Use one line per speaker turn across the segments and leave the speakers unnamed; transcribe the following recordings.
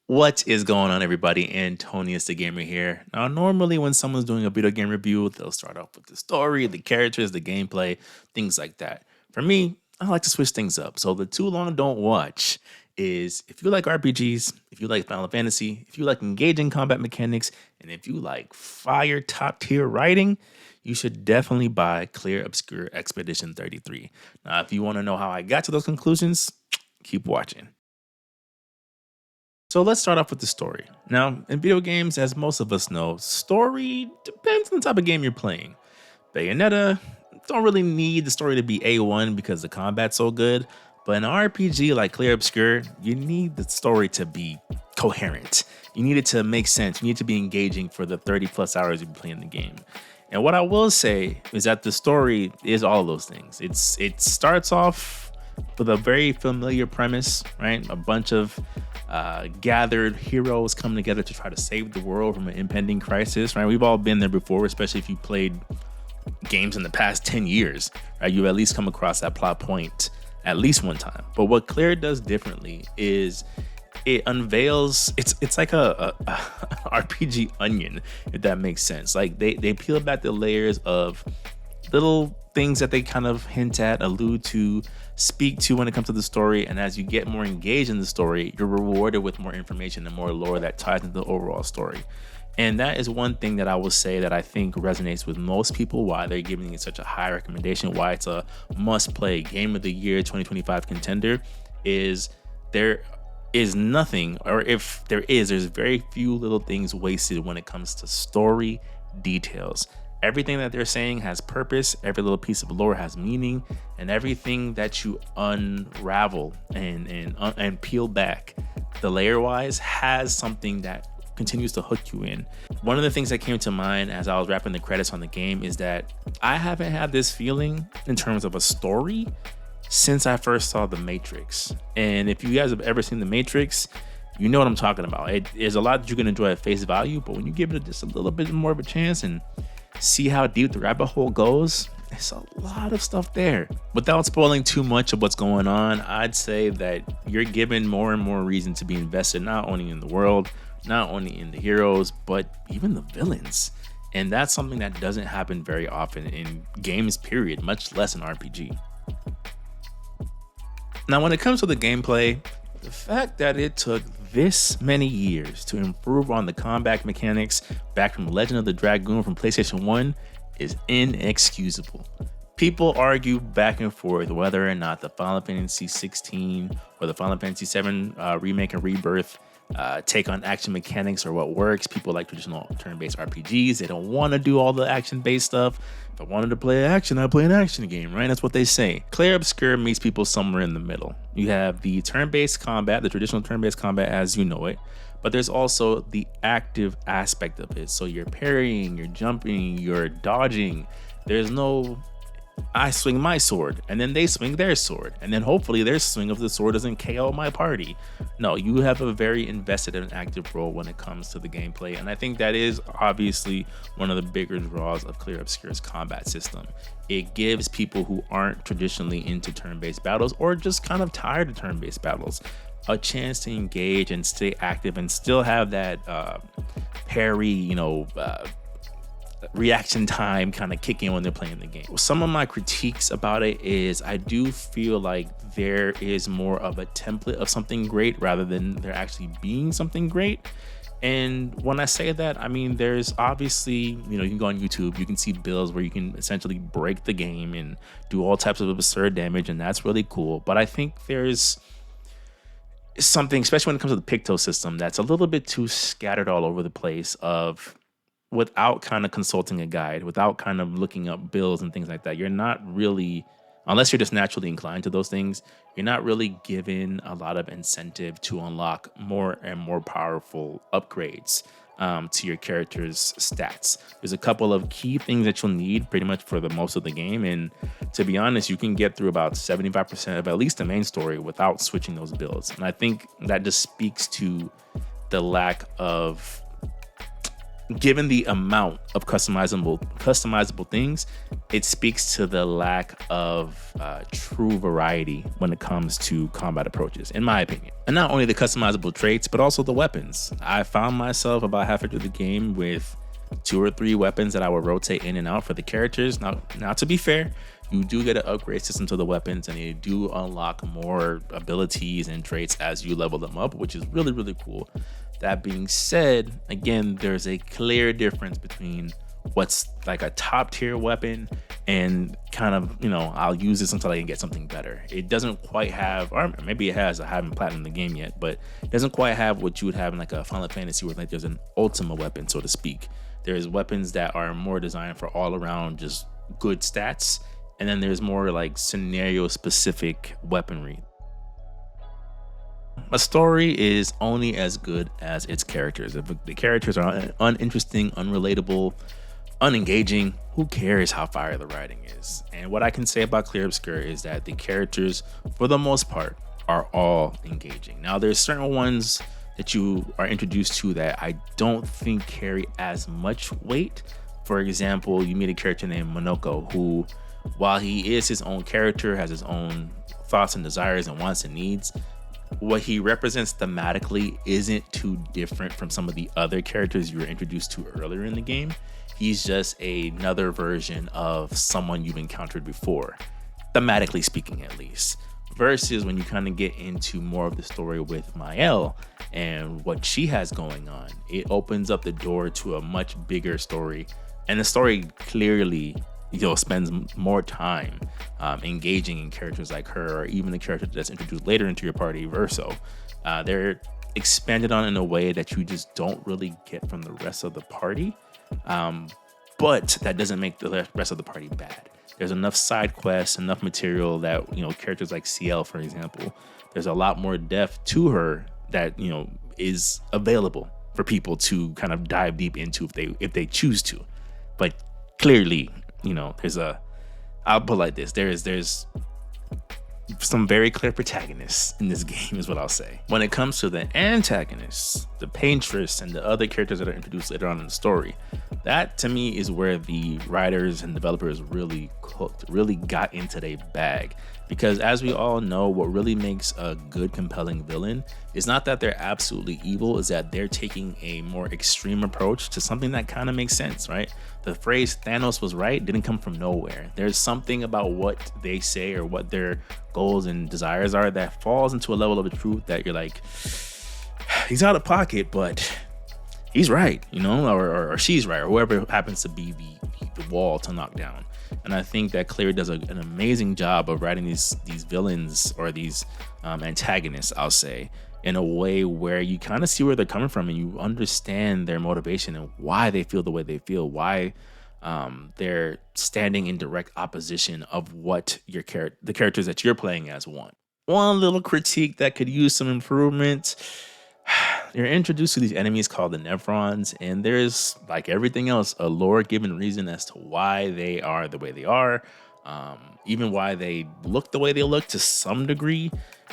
What is going on, everybody? Antonius the Gamer here. Now, normally when someone's doing a video game review, they'll start off with the story, the characters, the gameplay, things like that. For me, I like to switch things up. So the too long don't watch is if you like RPGs, if you like Final Fantasy, if you like engaging combat mechanics, and if you like fire top tier writing, you should definitely buy Clair Obscur Expedition 33. Now, if you want to know how I got to those conclusions, keep watching. So let's start off with the story. Now, in video games, as most of us know, story depends on the type of game you're playing. Bayonetta don't really need the story to be A1 because the combat's so good, but in an RPG like Clair Obscur, you need the story to be coherent. You need it to make sense. You need it to be engaging for the 30 plus hours you've been playing the game. And what I will say is that the story is all of those things. It starts off with a very familiar premise, right? A bunch of gathered heroes come together to try to save the world from an impending crisis, right? We've all been there before, especially if you played games in the past 10 years, right? You've at least come across that plot point at least one time. But what Claire does differently is it unveils, it's like a RPG onion, if that makes sense. Like they peel back the layers of little things that they kind of hint at, allude to, speak to when it comes to the story. And as you get more engaged in the story, you're rewarded with more information and more lore that ties into the overall story. And that is one thing that I will say that I think resonates with most people, why they're giving it such a high recommendation, why it's a must-play game of the year 2025 contender, is there is nothing, or if there is, there's very few little things wasted when it comes to story details. Everything that they're saying has purpose, every little piece of lore has meaning, and everything that you unravel and peel back the layer wise has something that continues to hook you in. One of the things that came to mind as I was wrapping the credits on the game is that I haven't had this feeling in terms of a story since I first saw The Matrix. And if you guys have ever seen The Matrix, you know what I'm talking about. It is a lot that you can enjoy at face value, but when you give it just a little bit more of a chance and see how deep the rabbit hole goes, there's a lot of stuff there. Without spoiling too much of what's going on, I'd say that you're given more and more reason to be invested, not only in the world, not only in the heroes, but even the villains. And that's something that doesn't happen very often in games, period, much less in RPG. Now, when it comes to the gameplay, the fact that it took this many years to improve on the combat mechanics back from Legend of the Dragoon from PlayStation 1 is inexcusable. People argue back and forth whether or not the Final Fantasy 16 or the Final Fantasy 7 remake and rebirth take on action mechanics or what works. People like traditional turn-based RPGs. They don't want to do all the action-based stuff. If I wanted to play action, I'd play an action game, right? That's what they say. Clair Obscur meets people somewhere in the middle. You have the turn-based combat, the traditional turn-based combat as you know it, but there's also the active aspect of it. So you're parrying, you're jumping, you're dodging. There's no I swing my sword and then they swing their sword and then hopefully their swing of the sword doesn't KO my party. No, you have a very invested and active role when it comes to the gameplay, and I think that is obviously one of the bigger draws of Clair Obscur's combat system. It gives people who aren't traditionally into turn-based battles or just kind of tired of turn-based battles a chance to engage and stay active and still have that parry, reaction time kind of kick in when they're playing the game. Some of my critiques about it is I do feel like there is more of a template of something great rather than there actually being something great. And when I say that, I mean, there's obviously, you can go on YouTube, you can see builds where you can essentially break the game and do all types of absurd damage, and that's really cool. But I think there's something, especially when it comes to the Picto system, that's a little bit too scattered all over the place of without kind of consulting a guide, without kind of looking up builds and things like that. You're not really, unless you're just naturally inclined to those things, you're not really given a lot of incentive to unlock more and more powerful upgrades to your character's stats. There's a couple of key things that you'll need pretty much for the most of the game. And to be honest, you can get through about 75% of at least the main story without switching those builds. And I think that just speaks to the lack of given the amount of customizable things, it speaks to the lack of true variety when it comes to combat approaches, in my opinion. And not only the customizable traits, but also the weapons. I found myself about halfway through the game with 2 or 3 weapons that I would rotate in and out for the characters. Now to be fair, you do get an upgrade system to the weapons, and you do unlock more abilities and traits as you level them up, which is really, really cool. That being said, again, there's a clear difference between what's like a top tier weapon and kind of, I'll use this until I can get something better. It doesn't quite have, or maybe it has, I haven't platinumed the game yet, but it doesn't quite have what you would have in like a Final Fantasy where like there's an ultimate weapon, so to speak. There's weapons that are more designed for all around just good stats. And then there's more like scenario specific weaponry. A story is only as good as its characters. If the characters are uninteresting, unrelatable, unengaging, who cares how fire the writing is? And what I can say about Clair Obscur is that the characters, for the most part, are all engaging. Now, there's certain ones that you are introduced to that I don't think carry as much weight. For example, you meet a character named Monoko who, while he is his own character, has his own thoughts and desires and wants and needs, what he represents thematically isn't too different from some of the other characters you were introduced to earlier in the game. He's just another version of someone you've encountered before, thematically speaking at least. Versus when you kind of get into more of the story with Mael and what she has going on, it opens up the door to a much bigger story. And the story clearly spends more time engaging in characters like her, or even the character that's introduced later into your party, Verso. They're expanded on in a way that you just don't really get from the rest of the party. But that doesn't make the rest of the party bad. There's enough side quests, enough material that, characters like CL, for example, there's a lot more depth to her that, is available for people to kind of dive deep into if they choose to. But clearly, I'll put it like this, there's some very clear protagonists in this game is what I'll say. When it comes to the antagonists, the paintress, and the other characters that are introduced later on in the story, that to me is where the writers and developers really cooked, really got into their bag. Because as we all know, what really makes a good, compelling villain is not that they're absolutely evil, is that they're taking a more extreme approach to something that kind of makes sense, right? The phrase Thanos was right didn't come from nowhere. There's something about what they say or what their goals and desires are that falls into a level of the truth that you're like, he's out of pocket, but he's right, or she's right, or whoever happens to be the wall to knock down. And I think that Clair does an amazing job of writing these villains or these antagonists, I'll say, in a way where you kind of see where they're coming from and you understand their motivation and why they feel the way they feel, why they're standing in direct opposition of what the characters that you're playing as want. One little critique that could use some improvement. You're introduced to these enemies called the Nephrons, and there's, like everything else, a lore-given reason as to why they are the way they are, even why they look the way they look to some degree.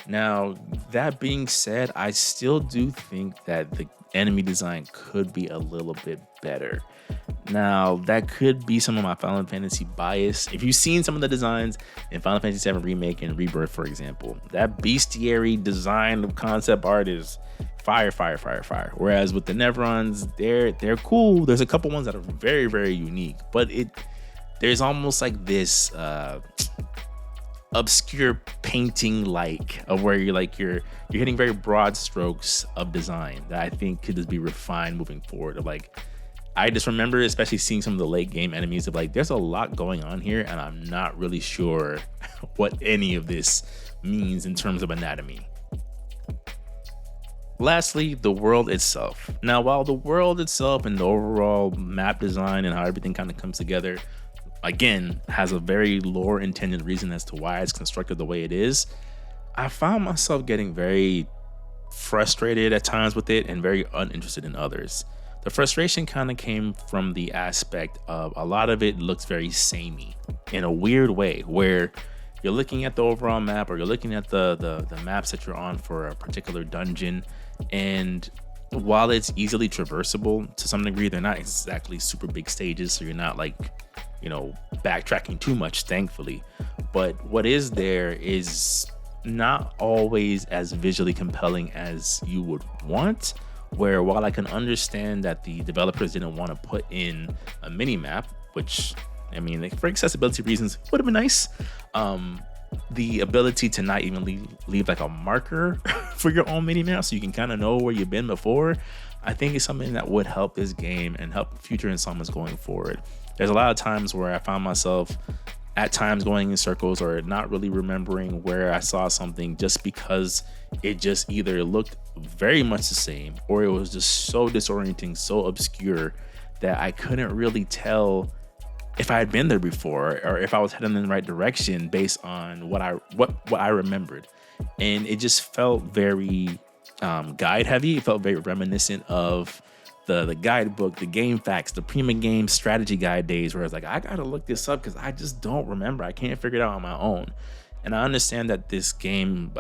Now, that being said, I still do think that the enemy design could be a little bit better. Now, that could be some of my Final Fantasy bias. If you've seen some of the designs in Final Fantasy VII Remake and Rebirth, for example, that bestiary design of concept art is fire. Whereas with the Nevrons, they're cool. There's a couple ones that are very, very unique, but there's almost like this obscure painting of where you're hitting very broad strokes of design that I think could just be refined moving forward. I just remember especially seeing some of the late game enemies of there's a lot going on here and I'm not really sure what any of this means in terms of anatomy. Lastly, the world itself. Now, while the world itself and the overall map design and how everything kind of comes together, again, has a very lore intended reason as to why it's constructed the way it is, I found myself getting very frustrated at times with it and very uninterested in others. The frustration kind of came from the aspect of a lot of it looks very samey in a weird way, where you're looking at the overall map or you're looking at the maps that you're on for a particular dungeon, and while it's easily traversable to some degree, they're not exactly super big stages, so you're not like, backtracking too much, thankfully. But what is there is not always as visually compelling as you would want. Where while I can understand that the developers didn't want to put in a mini map, which I mean, like, for accessibility reasons, would have been nice. The ability to not even leave like a marker for your own mini map so you can kind of know where you've been before, I think is something that would help this game and help future installments going forward. There's a lot of times where I found myself at times going in circles or not really remembering where I saw something just because it just either looked very much the same or it was just so disorienting, so obscure that I couldn't really tell if I had been there before or if I was heading in the right direction based on what I remembered. And it just felt very guide heavy. It felt very reminiscent of the guidebook, the game facts, the Prima Game strategy guide days where I was like, I gotta look this up because I just don't remember. I can't figure it out on my own. And I understand that this game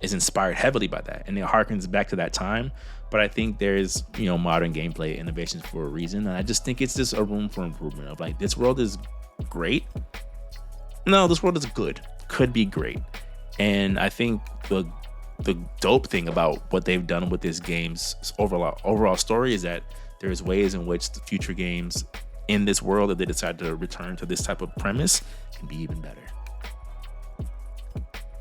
is inspired heavily by that and it harkens back to that time. But I think there's, modern gameplay innovations for a reason. And I just think it's just a room for improvement of like, this world is great. No, this world is good. Could be great. And I think the dope thing about what they've done with this game's overall story is that there's ways in which the future games in this world, if they decide to return to this type of premise, can be even better.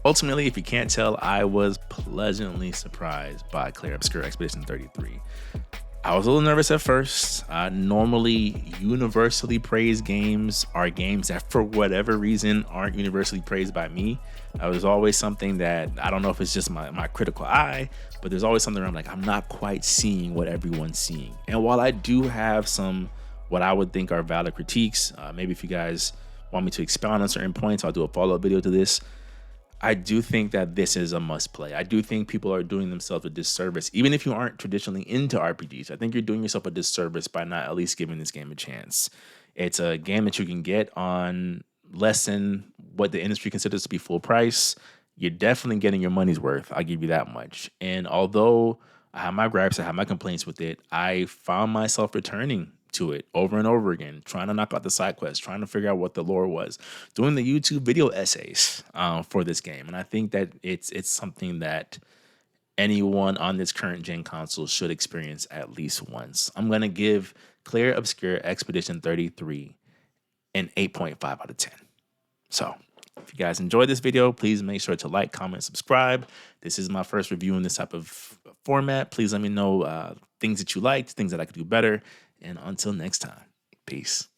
Ultimately, if you can't tell, I was pleasantly surprised by Clair Obscur Expedition 33. I was a little nervous at first. Normally, universally praised games are games that, for whatever reason, aren't universally praised by me. There's always something that, I don't know if it's just my critical eye, but there's always something where I'm like, I'm not quite seeing what everyone's seeing. And while I do have some, what I would think are valid critiques, maybe if you guys want me to expound on certain points, I'll do a follow-up video to this. I do think that this is a must play. I do think people are doing themselves a disservice. Even if you aren't traditionally into RPGs, I think you're doing yourself a disservice by not at least giving this game a chance. It's a game that you can get on less than what the industry considers to be full price. You're definitely getting your money's worth. I'll give you that much. And although I have my gripes, I have my complaints with it, I found myself returning to it over and over again, trying to knock out the side quests, trying to figure out what the lore was, doing the YouTube video essays for this game. And I think that it's something that anyone on this current gen console should experience at least once. I'm going to give Clair Obscur Expedition 33 an 8.5 out of 10. So if you guys enjoyed this video, please make sure to like, comment, subscribe. This is my first review in this type of format. Please let me know things that you liked, things that I could do better. And until next time, peace.